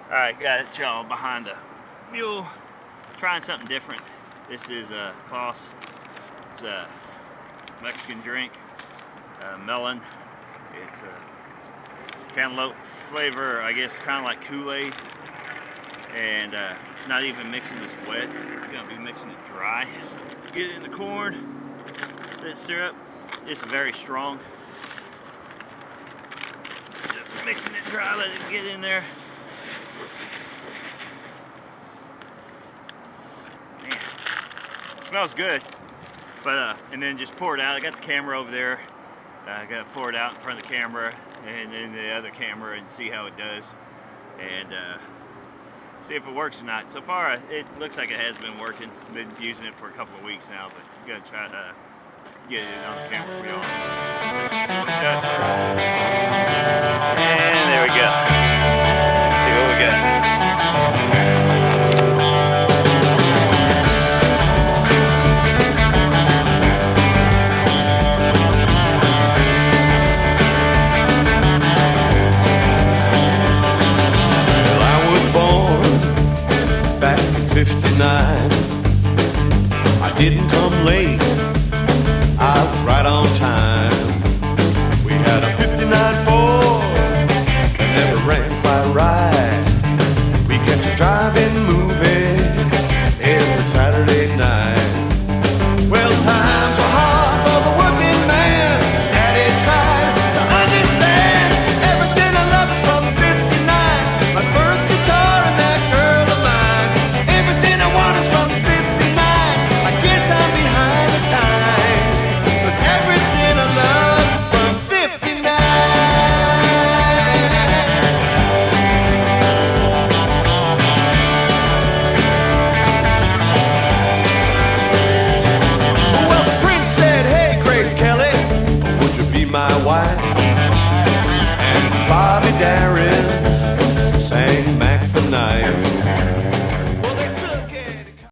Alright, got y'all behind the mule, trying something different. This is Kloss. It's a Mexican drink, melon. It's a cantaloupe flavor, I guess kind of like Kool-Aid. And not even mixing this wet. We're gonna be mixing it dry. Just get it in the corn, let it stir up. It's very strong. Just mixing it dry, let it get in there. Man, it smells good. But and then just pour it out. I got the camera over there. I gotta pour it out in front of the camera and then the other camera and see how it does. And see if it works or not. So far, it looks like it has been working. I've been using it for a couple of weeks now, but I'm gonna try to get it on the camera for y'all. See what it does. And there we go. See what we got. Back in '59, I didn't come late, I was right on time. We had a '59 Ford that never ran quite right. We kept you driving, moving every Saturday night. Well, times were hard for the working man. Daddy tried to understand everything I love is from '59. My first guitar and that girl of mine. Everything I want is from '59. I guess I'm behind the times, 'cause everything I love from '59. Well, the prince said, hey, Grace Kelly, would you be my wife? And Bobby Darin